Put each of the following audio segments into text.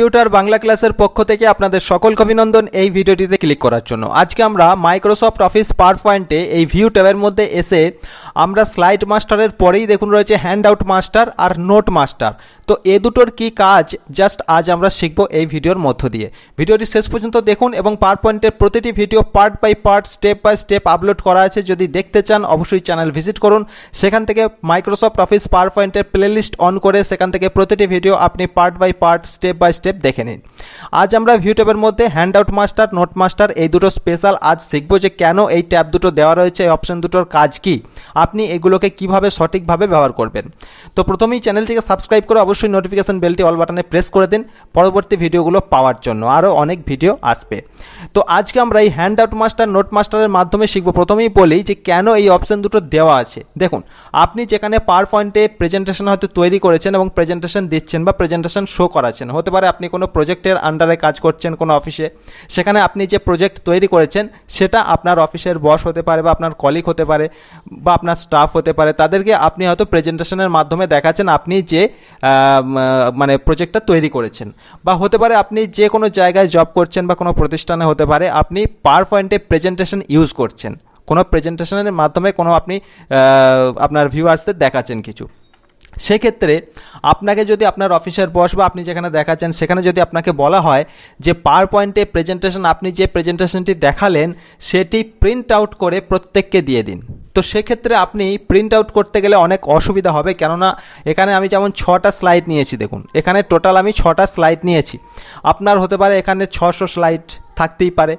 Computer Bangla ক্লাসের পক্ষ থেকে আপনাদের সকলকে অভিনন্দন এই ভিডিওটিতে ক্লিক করার জন্য। আজকে আমরা মাইক্রোসফট অফিস পাওয়ারপয়েন্টে এই ভিউ ট্যাবের মধ্যে এসে আমরা স্লাইড মাস্টারের পরেই দেখুন রয়েছে হ্যান্ডআউট মাস্টার আর নোট মাস্টার। তো এ দুটোর কি কাজ জাস্ট আজ আমরা শিখব এই ভিডিওর মধ্য দিয়ে। ভিডিওটি শেষ পর্যন্ত দেখুন এবং পাওয়ারপয়েন্টের প্রতিটি video part by part step by step upload করা আছে। যদি দেখতে চান অবশ্যই চ্যানেল ভিজিট করুন, সেখান থেকে মাইক্রোসফট অফিস পাওয়ারপয়েন্টের প্লেলিস্ট অন করে সেখান থেকে প্রতিটি ভিডিও আপনি part by part step by step দেখে নিন। আজ আমরা ভিউ ট্যাবের মধ্যে হ্যান্ডআউট মাস্টার নোট মাস্টার এই দুটো স্পেশাল আজ শিখব যে কেন এই ট্যাব দুটো দেওয়া রয়েছে, এই অপশন দুটোর কাজ কি, আপনি এগুলোকে কিভাবে সঠিকভাবে ব্যবহার করবেন। তো প্রথমেই চ্যানেলটিকে সাবস্ক্রাইব করে অবশ্যই নোটিফিকেশন বেলটি অল বাটনে প্রেস করে দিন পরবর্তী ভিডিওগুলো পাওয়ার জন্য। আরও অনেক ভিডিও আসবে। তো আজকে আমরা এই হ্যান্ডআউট মাস্টার নোট মাস্টারের মাধ্যমে শিখব। প্রথমেই বলি যে কেন এই অপশন দুটো দেওয়া আছে। দেখুন, আপনি যেখানে পাওয়ারপয়েন্টে প্রেজেন্টেশন হয়তো তৈরি করেছেন এবং প্রেজেন্টেশন দিচ্ছেন বা প্রেজেন্টেশন শো করাচ্ছেন, হতে পারে আপনি কোনো প্রজেক্টের আন্ডারে কাজ করছেন কোনো অফিসে, সেখানে আপনি যে প্রজেক্ট তৈরি করেছেন সেটা আপনার অফিসের বস হতে পারে বা আপনার কলিগ হতে পারে বা আপনার স্টাফ হতে পারে, তাদেরকে আপনি হয়তো প্রেজেন্টেশনের মাধ্যমে দেখাচ্ছেন আপনি যে মানে প্রজেক্টটা তৈরি করেছেন। বা হতে পারে আপনি যে কোনো জায়গায় জব করছেন বা কোনো প্রতিষ্ঠানে হতে পারে আপনি পাওয়ারপয়েন্টে প্রেজেন্টেশন ইউজ করছেন, কোনো প্রেজেন্টেশনের মাধ্যমে কোনো আপনি আপনার ভিউয়ার্সদের দেখাচ্ছেন কিছু। সেক্ষেত্রে আপনাকে যদি আপনার অফিসের বস বা আপনি যেখানে দেখাচ্ছেন সেখানে যদি আপনাকে বলা হয় যে পাওয়ারপয়েন্টে প্রেজেন্টেশন আপনি যে প্রেজেন্টেশনটি দেখালেন সেটি প্রিন্ট আউট করে প্রত্যেককে দিয়ে দিন, তো সেক্ষেত্রে আপনি প্রিন্ট আউট করতে গেলে অনেক অসুবিধা হবে। কেননা এখানে আমি যেমন 6টা স্লাইড নিয়েছি, দেখুন এখানে টোটাল আমি 6টা স্লাইড নিয়েছি। আপনার হতে পারে এখানে 600 স্লাইড থাকতেই পারে,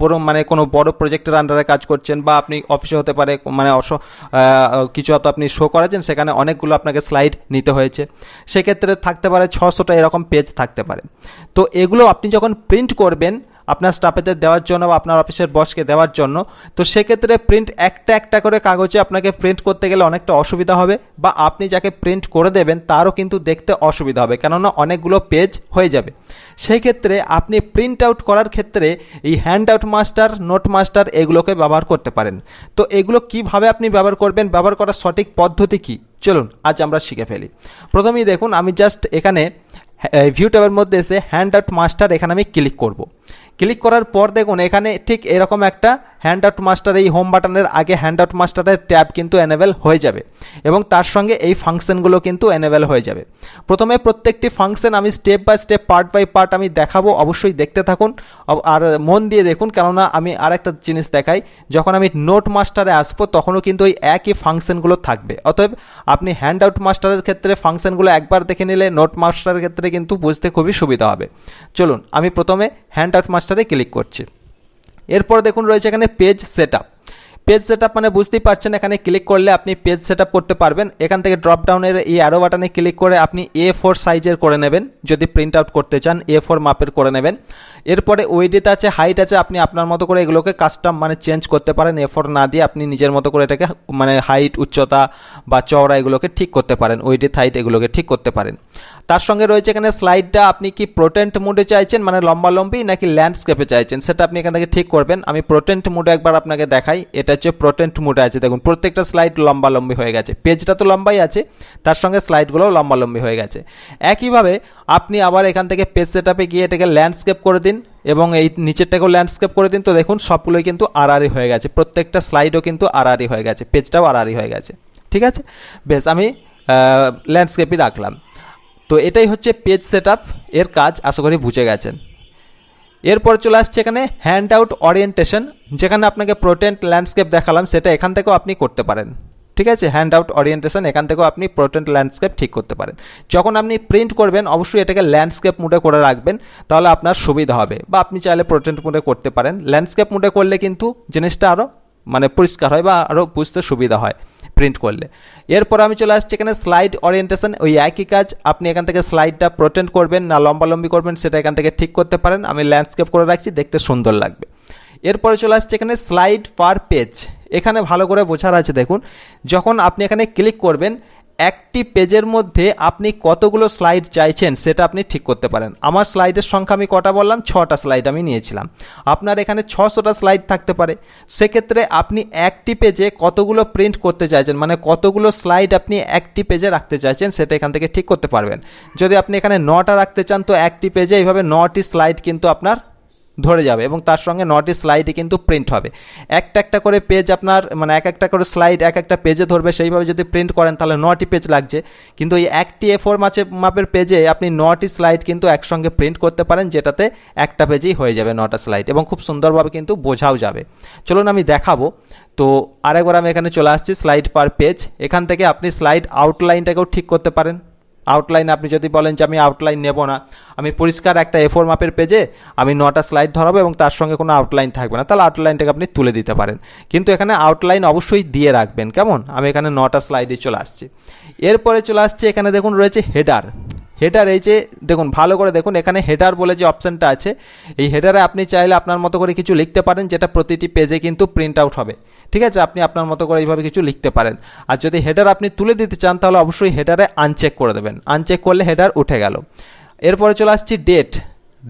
বড় মানে কোনো বড় প্রজেক্টের আন্ডারে কাজ করছেন বা আপনি অফিসে হতে পারে মানে কিছু হয়তো আপনি শো করাচ্ছেন, সেখানে অনেকগুলো আপনাকে স্লাইড নিতে হয়েছে, সেক্ষেত্রে থাকতে পারে 600টা এরকম পেজ থাকতে পারে। তো এগুলো আপনি যখন প্রিন্ট করবেন আপনার স্টাফেদের দেওয়ার জন্য বা আপনার অফিসের বসকে দেওয়ার জন্য, তো সেক্ষেত্রে প্রিন্ট একটা একটা করে কাগজে আপনাকে প্রিন্ট করতে গেলে অনেকটা অসুবিধা হবে বা আপনি যাকে প্রিন্ট করে দেবেন তারও কিন্তু দেখতে অসুবিধা হবে, কেননা অনেকগুলো পেজ হয়ে যাবে। সেই ক্ষেত্রে আপনি প্রিন্ট আউট করার ক্ষেত্রে এই হ্যান্ডআউট মাস্টার নোট মাস্টার এগুলোকে ব্যবহার করতে পারেন। তো এগুলো কিভাবে আপনি ব্যবহার করবেন, ব্যবহার করার সঠিক পদ্ধতি কী, চলুন আজ আমরা শিখে ফেলি। প্রথমেই দেখুন আমি জাস্ট এখানে ভিউ ট্যাবের মধ্যে এসে হ্যান্ডআউট মাস্টার এখানে আমি ক্লিক করব। ক্লিক করার পর দেখুন এখানে ঠিক এরকম একটা হ্যান্ডআউট মাস্টার, এই হোম বাটনের আগে হ্যান্ডআউট মাস্টারের ট্যাব কিন্তু এনেবেল হয়ে যাবে এবং তার সঙ্গে এই ফাংশনগুলো কিন্তু এনেবেল হয়ে যাবে। প্রথমে প্রত্যেকটি ফাংশন আমি step by step part by part আমি দেখাবো, অবশ্যই দেখতে থাকুন আর মন দিয়ে দেখুন, কেননা আমি আরেকটা জিনিস দেখাই, যখন আমি নোট মাস্টারে আসবো তখনও কিন্তু ওই একই ফাংশনগুলো থাকবে। অতএব আপনি হ্যান্ডআউট মাস্টারের ক্ষেত্রে ফাংশনগুলো একবার দেখে নিলে নোট মাস্টারের ক্ষেত্রে কিন্তু বুঝতে খুবই সুবিধা হবে। চলুন আমি প্রথমে হ্যান্ডআউট মাস্টারে ক্লিক করছি। এরপর দেখুন রয়েছে এখানে পেজ সেটআপ। পেজ সেটআপ মানে বুঝতেই পারছেন, এখানে ক্লিক করলে আপনি পেজ সেটআপ করতে পারবেন। এখান থেকে ড্রপ ডাউনের এই অ্যারো বাটনে ক্লিক করে আপনি A4 সাইজের করে নেবেন, যদি প্রিন্ট আউট করতে চান A4 মাপের করে নেবেন। এরপরে উইডথ আছে, হাইট আছে, আপনি আপনার মতো করে এগুলোকে কাস্টম মানে চেঞ্জ করতে পারেন। A4 না দিয়ে আপনি নিজের মতো করে এটাকে মানে হাইট উচ্চতা বা চওড়া এগুলোকে ঠিক করতে পারেন, উইডথ হাইট এগুলোকে ঠিক করতে পারেন। তার সঙ্গে রয়েছে এখানে স্লাইডটা আপনি কি প্রোটেন্ট মোডে চাইছেন মানে লম্বালম্বি নাকি ল্যান্ডস্কেপে চাইছেন, সেটা আপনি এখান থেকে ঠিক করবেন। আমি প্রোটেন্ট মোডে একবার আপনাকে দেখাই, এটা হচ্ছে প্রোটেন্ট মোডে আছে। দেখুন প্রত্যেকটা স্লাইড লম্বালম্বি হয়ে গেছে, পেজটা তো লম্বাই আছে তার সঙ্গে স্লাইডগুলোও লম্বালম্বি হয়ে গেছে। একইভাবে আপনি আবার এখান থেকে পেজ সেটআপে গিয়ে এটাকে ল্যান্ডস্কেপ করে দিন এবং এই নিচেরটাকেও ল্যান্ডস্কেপ করে দিন। তো দেখুন সবগুলোই কিন্তু আড়াআড়ি হয়ে গেছে, প্রত্যেকটা স্লাইডও কিন্তু আড়াআড়ি হয়ে গেছে, পেজটাও আড়াআড়ি হয়ে গেছে। ঠিক আছে, বেশ আমি ল্যান্ডস্কেপই রাখলাম। তো এটাই হচ্ছে পেজ সেটআপ, এর কাজ আশা করি বুঝে গেছেন। এরপর চলে আসছে এখানে হ্যান্ডআউট ওরিয়েন্টেশন, যেখানে আপনাকে প্রোটেন্ট ল্যান্ডস্কেপ দেখালাম সেটা এখান থেকেও আপনি করতে পারেন। ঠিক আছে, হ্যান্ডআউট ওরিয়েন্টেশন এখান থেকেও আপনি প্রোটেন্ট ল্যান্ডস্কেপ ঠিক করতে পারেন। যখন আপনি প্রিন্ট করবেন অবশ্যই এটাকে ল্যান্ডস্কেপ মোডে করে রাখবেন, তাহলে আপনার সুবিধা হবে। বা আপনি চাইলে প্রোটেন্ট মোডে করতে পারেন, ল্যান্ডস্কেপ মোডে করলে কিন্তু জিনিসটা আরও মানে পরিষ্কার হয় বা আরও বুঝতে সুবিধা হয় প্রিন্ট করলে। এরপর আমি চলে আসছি এখানে স্লাইড ওরিয়েন্টেশন, ওই একই কাজ, আপনি এখান থেকে স্লাইডটা প্রোটেন্ট করবেন না লম্বালম্বি করবেন সেটা এখান থেকে ঠিক করতে পারেন। আমি ল্যান্ডস্কেপ করে রাখছি, দেখতে সুন্দর লাগবে। এরপরে চলে আসছে এখানে স্লাইড পার পেজ, এখানে ভালো করে বোঝার আছে। দেখুন যখন আপনি এখানে ক্লিক করবেন একটি পেজের মধ্যে আপনি কতগুলো স্লাইড চাইছেন সেটা আপনি ঠিক করতে পারেন। আমার স্লাইডের সংখ্যা আমি কটা বললাম, 6টা স্লাইড আমি নিয়েছিলাম। আপনার এখানে 600টা স্লাইড থাকতে পারে। সেক্ষেত্রে আপনি একটি পেজে কতগুলো প্রিন্ট করতে চাইছেন, মানে কতগুলো স্লাইড আপনি একটি পেজে রাখতে চাইছেন সেটা এখান থেকে ঠিক করতে পারবেন। যদি আপনি এখানে 9টা রাখতে চান তো একটি পেজে এইভাবে 9টি স্লাইড কিন্তু আপনার ধরে যাবে এবং তার সঙ্গে 9টি স্লাইডে কিন্তু প্রিন্ট হবে। একটা একটা করে পেজ আপনার মানে একটা করে স্লাইড একটা পেজে ধরবে, সেইভাবে যদি প্রিন্ট করেন তাহলে 9টি পেজ লাগছে। কিন্তু এই একটি A4 মাপের পেজে আপনি 9টি স্লাইড কিন্তু একসঙ্গে প্রিন্ট করতে পারেন, যেটাতে একটা পেজেই হয়ে যাবে 9টা স্লাইড এবং খুব সুন্দরভাবে কিন্তু বোঝাও যাবে। চলুন আমি দেখাবো। তো আরেকবার আমি এখানে চলে আসছি স্লাইড পার পেজ। এখান থেকে আপনি স্লাইড আউটলাইনটাকেও ঠিক করতে পারেন। আউটলাইন আপনি যদি বলেন যে আমি আউটলাইন নেব না, আমি পরিষ্কার একটা A4 মাপের পেজে আমি 9টা স্লাইড ধরাবো এবং তার সঙ্গে কোনো আউটলাইন থাকবে না, তাহলে আউটলাইনটাকে আপনি তুলে দিতে পারেন। কিন্তু এখানে আউটলাইন অবশ্যই দিয়ে রাখবেন, কেমন? আমি এখানে 9টা স্লাইডে চলে আসছি। এরপরে চলে আসছি এখানে দেখুন রয়েছে হেডার। হেডার এই যে দেখুন, ভালো করে দেখুন, এখানে হেডার বলে যে অপশানটা আছে, এই হেডারে আপনি চাইলে আপনার মতো করে কিছু লিখতে পারেন, যেটা প্রতিটি পেজে কিন্তু প্রিন্ট আউট হবে। ঠিক আছে, আপনি আপনার মতো করে এইভাবে কিছু লিখতে পারেন। আর যদি হেডার আপনি তুলে দিতে চান তাহলে অবশ্যই হেডারে আনচেক করে দেবেন। আনচেক করলে হেডার উঠে গেল। এরপরে চলে আসছি ডেট।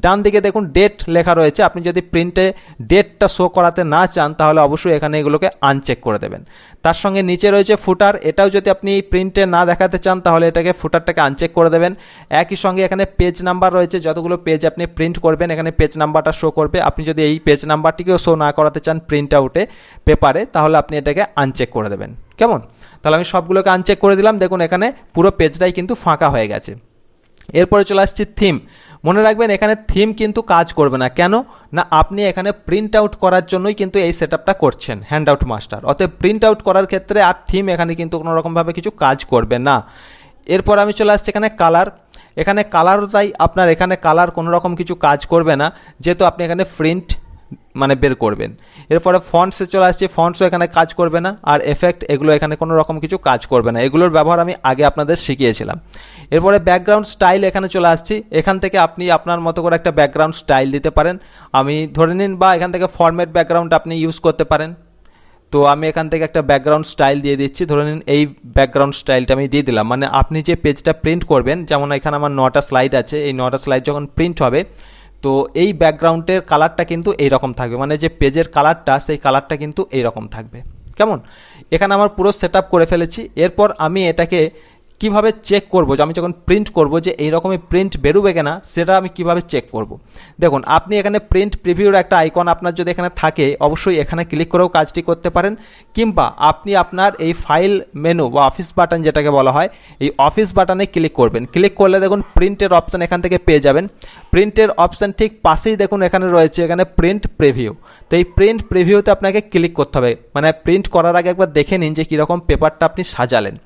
ডান দিকে দেখুন ডেট লেখা রয়েছে। আপনি যদি প্রিন্টে ডেটটা শো করাতে না চান তাহলে অবশ্যই এখানে এগুলোকে আনচেক করে দেবেন। তার সঙ্গে নিচে রয়েছে ফুটার। এটাও যদি আপনি প্রিন্টে না দেখাতে চান তাহলে এটাকে ফুটারটাকে আনচেক করে দেবেন। একই সঙ্গে এখানে পেজ নাম্বার রয়েছে, যতগুলো পেজ আপনি প্রিন্ট করবেন এখানে পেজ নাম্বারটা শো করবে। আপনি যদি এই পেজ নাম্বারটিকেও শো না করাতে চান প্রিন্ট আউটে পেপারে, তাহলে আপনি এটাকে আনচেক করে দেবেন। কেমন? তাহলে আমি সবগুলোকে আনচেক করে দিলাম। দেখুন এখানে পুরো পেজটাই কিন্তু ফাঁকা হয়ে গেছে। এরপরে চলে আসছি থিম। মনে রাখবেন এখানে থিম কিন্তু কাজ করবে না। কেন না, আপনি এখানে প্রিন্ট আউট করার জন্যই কিন্তু এই সেটআপটা করছেন হ্যান্ড আউট মাস্টার। অতএব প্রিন্ট আউট করার ক্ষেত্রে আর থিম এখানে কিন্তু কোনো রকমভাবে কিছু কাজ করবে না। এরপর আমি চলে আসছি এখানে কালার। এখানে কালারও তাই, আপনার এখানে কালার কোনো রকম কিছু কাজ করবে না, যেহেতু আপনি এখানে প্রিন্ট মানে বের করবেন। এরপরে ফন্টসে চলে আসছি। ফন্টসও এখানে কাজ করবে না। আর এফেক্ট এগুলো এখানে কোনো রকম কিছু কাজ করবে না, এগুলোর ব্যবহার আমি আগে আপনাদের শিখিয়েছিলাম। এরপরে ব্যাকগ্রাউন্ড স্টাইল এখানে চলে আসছি। এখান থেকে আপনি আপনার মতো করে একটা ব্যাকগ্রাউন্ড স্টাইল দিতে পারেন। আমি ধরে নিন, বা এখান থেকে ফরম্যাট ব্যাকগ্রাউন্ড আপনি ইউজ করতে পারেন। তো আমি এখান থেকে একটা ব্যাকগ্রাউন্ড স্টাইল দিয়ে দিচ্ছি। ধরে নিন এই ব্যাকগ্রাউন্ড স্টাইলটা আমি দিয়ে দিলাম। মানে আপনি যে পেজটা প্রিন্ট করবেন, যেমন এখানে আমার 9টা স্লাইড আছে, এই 9টা স্লাইড যখন প্রিন্ট হবে তো এই ব্যাকগ্রাউন্ডের কালারটা কিন্তু এইরকম থাকবে, মানে যে পেজের কালারটা সেই কালারটা কিন্তু এইরকম থাকবে। কেমন? এখানে আমার পুরো সেটআপ করে ফেলেছি। এরপর আমি এটাকে কিভাবে চেক করব, যে আমি যখন প্রিন্ট করব যে এইরকমই প্রিন্ট বেরোবে কিনা, সেটা আমি কিভাবে চেক করব। দেখুন আপনি এখানে প্রিন্ট প্রিভিউর একটা আইকন আপনার যদি এখানে থাকে, অবশ্যই এখানে ক্লিক করেও কাজটি করতে পারেন। কিংবা আপনি আপনার এই ফাইল মেনু বা অফিস বাটন যেটাকে বলা হয়, এই অফিস বাটনে ক্লিক করবেন। ক্লিক করলে দেখুন প্রিন্টের অপশান এখান থেকে পেয়ে যাবেন। প্রিন্টের অপশান ঠিক পাশেই দেখুন এখানে রয়েছে এখানে প্রিন্ট প্রিভিউ। তো এই প্রিন্ট প্রিভিউতে আপনাকে ক্লিক করতে হবে, মানে প্রিন্ট করার আগে একবার দেখে নিন যে কীরকম পেপারটা আপনি সাজালেন।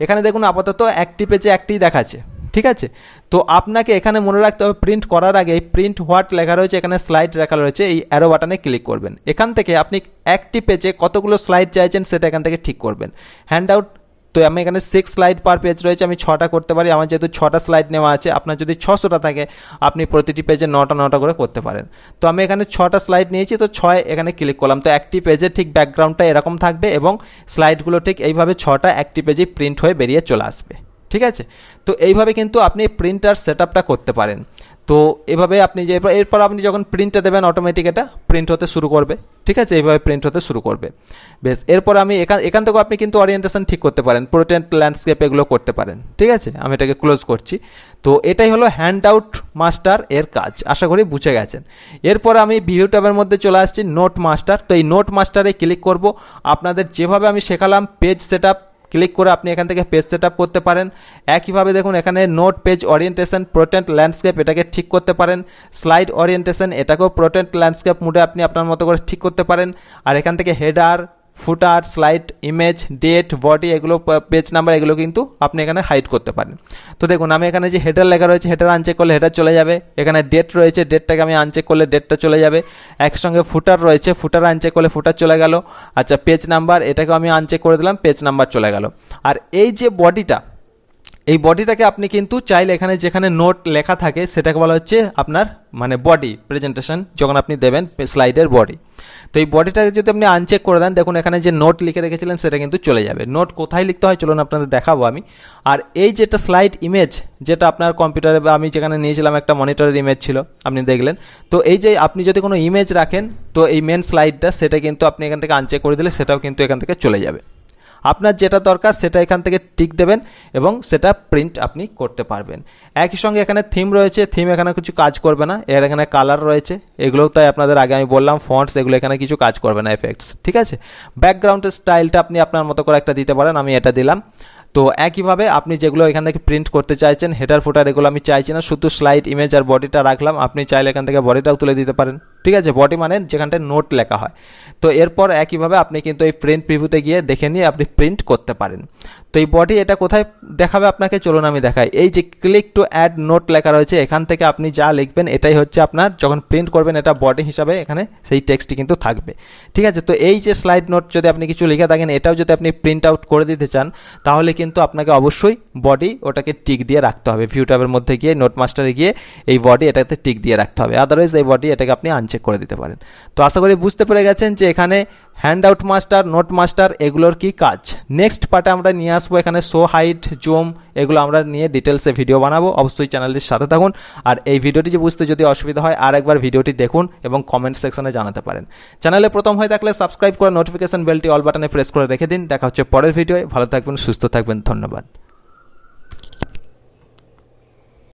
এখানে দেখুন আপাতত একটি পেজে একটিই দেখাচ্ছে। ঠিক আছে, তো আপনাকে এখানে মনে রাখতে হবে প্রিন্ট করার আগে এই প্রিন্ট হোয়াট লেখা রয়েছে, এখানে স্লাইড লেখা রয়েছে, এই অ্যারো বাটনে ক্লিক করবেন। এখান থেকে আপনি একটি পেজে কতগুলো স্লাইড চাইছেন সেটা এখান থেকে ঠিক করবেন। হ্যান্ড আউট তো আমি এখানে 6 স্লাইড পার পেজ রয়েছে, আমি 6টা করতে পারি। আমার যেহেতু 6টা স্লাইড নেওয়া আছে, আপনার যদি 600টা থাকে আপনি প্রতিটি পেজে 9টা করে করতে পারেন। তো আমি এখানে 6টা স্লাইড নিয়েছি, তো 6 এখানে ক্লিক করলাম। তো একটি পেজে ঠিক ব্যাকগ্রাউন্ডটা এরকম থাকবে এবং স্লাইডগুলো ঠিক এইভাবে 6টা একটি পেজে প্রিন্ট হয়ে বেরিয়ে চলে আসবে। ঠিক আছে, তো এইভাবে কিন্তু আপনি প্রিন্টার সেটআপটা করতে পারেন। তো এভাবে আপনি যে এরপর আপনি যখন প্রিন্টে দেবেন অটোমেটিক এটা প্রিন্ট হতে শুরু করবে। ঠিক আছে, এইভাবে প্রিন্ট হতে শুরু করবে। বেশ, এরপর আমি এখান থেকেও আপনি কিন্তু ওরিয়েন্টেশন ঠিক করতে পারেন, পোর্ট্রেট ল্যান্ডস্কেপ এগুলো করতে পারেন। ঠিক আছে, আমি এটাকে ক্লোজ করছি। তো এটাই হলো হ্যান্ড আউট মাস্টার এর কাজ, আশা করি বুঝে গেছেন। এরপর আমি ভিউ ট্যাবের মধ্যে চলে আসছি নোট মাস্টার। তো এই নোট মাস্টারে ক্লিক করব। আপনাদের যেভাবে আমি শেখালাম পেজ সেটআপ ক্লিক করে আপনি এখান থেকে পেজ সেটআপ করতে পারেন। একইভাবে দেখুন এখানে note page orientation portrait landscape এটাকে ঠিক করতে পারেন। স্লাইড ওরিয়েন্টেশন এটাকেও পোর্ট্রেট ল্যান্ডস্কেপ মোডে আপনি আপনার মতো করে ঠিক করতে পারেন। আর এখান থেকে হেডার, ফুটার, স্লাইড, ইমেজ, ডেট, বডি এগুলো পেজ নাম্বার এগুলো কিন্তু আপনি এখানে হাইড করতে পারেন। তো দেখুন আমি এখানে যে হেডার লেখা রয়েছে হেডার আনচেক করলে হেডার চলে যাবে। এখানে ডেট রয়েছে, ডেটটাকে আমি আনচেক করলে ডেটটা চলে যাবে। একসঙ্গে ফুটার রয়েছে, ফুটার আনচেক করলে ফুটার চলে গেল। আচ্ছা, পেজ নাম্বার এটাকেও আমি আনচেক করে দিলাম, পেজ নাম্বার চলে গেল। আর এই যে বডিটা, এই বডিটাকে আপনি কিন্তু চাইলে এখানে যেখানে নোট লেখা থাকে সেটাকে বলা হচ্ছে আপনার মানে বডি প্রেজেন্টেশন যখন আপনি দেবেন স্লাইডের বডি। তো এই বডিটাকে যদি আপনি আনচেক করে দেন দেখুন এখানে যে নোট লিখে রেখেছিলেন সেটা কিন্তু চলে যাবে। নোট কোথায় লিখতে হয় চলুন আপনাদের দেখাবো আমি। আর এই যেটা স্লাইড ইমেজ যেটা আপনার কম্পিউটারে বা আমি যেখানে নিয়েছিলাম একটা মনিটরের ইমেজ ছিল আপনি দেখলেন, তো এই যে আপনি যদি কোনো ইমেজ রাখেন তো এই মেন স্লাইডটা সেটা কিন্তু আপনি এখান থেকে আনচেক করে দিলে সেটাও কিন্তু এখান থেকে চলে যাবে। আপনার যেটা দরকার সেটা এখান থেকে টিক দেবেন এবং সেটা প্রিন্ট আপনি করতে পারবেন। একই সঙ্গে এখানে থিম রয়েছে, থিম এখানে কিছু কাজ করবে না, এর এখানে কালার রয়েছে এগুলোও তাই আপনাদের আগে আমি বললাম ফন্টস এগুলো এখানে কিছু কাজ করবে না, এফেক্টস, ঠিক আছে। ব্যাকগ্রাউন্ডের স্টাইলটা আপনি আপনার মতো করে একটা দিতে পারেন, আমি এটা দিলাম। তো একইভাবে আপনি যেগুলো এখান থেকে প্রিন্ট করতে চাইছেন হেডার ফুটার এগুলো আমি চাইছি না, শুধু স্লাইড ইমেজ আর বডিটা রাখলাম। আপনি চাইলে এখান থেকে বডিটাও তুলে দিতে পারেন, ঠিক আছে। বডি মানে যেখানটায় নোট লেখা হয়। তো এরপর একইভাবে আপনি কিন্তু এই প্রিন্ট প্রিভিউতে গিয়ে দেখে নিয়ে আপনি প্রিন্ট করতে পারেন। তো এই বডি এটা কোথায় দেখাবে আপনাকে চলুন আমি দেখাই। এই যে ক্লিক টু অ্যাড নোট লেখা রয়েছে এখান থেকে আপনি যা লিখবেন এটাই হচ্ছে আপনার যখন প্রিন্ট করবেন এটা বডি হিসাবে এখানে সেই টেক্সটটি কিন্তু থাকবে, ঠিক আছে। তো এই যে স্লাইড নোট যদি আপনি কিছু লিখে থাকেন এটাও যদি আপনি প্রিন্ট আউট করে দিতে চান তাহলে কিন্তু আপনাকে অবশ্যই বডি ওটাকে টিক দিয়ে রাখতে হবে। ভিউ ট্যাবের মধ্যে গিয়ে নোট মাস্টারে গিয়ে এই বডি এটাতে টিক দিয়ে রাখতে হবে, আদারওয়াইজ এই বডি এটাকে আপনি আনচেক করে দিতে পারেন। তো আশা করি বুঝতে পেরে গেছেন যে এখানে hand out master, note master এগুলোর কি কাজ। নেক্সট পার্টে আমরা নিয়ে আসবো এখানে শো হাইট, জুম এগুলো আমরা নিয়ে ডিটেলসে ভিডিও বানাবো। অবশ্যই চ্যানেলটির সাথে থাকুন। আর এই ভিডিওটি যে বুঝতে যদি অসুবিধা হয় আর একবার ভিডিওটি দেখুন এবং কমেন্ট সেকশনে জানাতে পারেন। চ্যানেলে প্রথম হয়ে থাকলে সাবস্ক্রাইব করে নোটিফিকেশন বেলটি অল বাটনে প্রেস করে রেখে দিন। দেখা হচ্ছে পরের ভিডিওয়ে। ভালো থাকবেন, সুস্থ থাকবেন, ধন্যবাদ।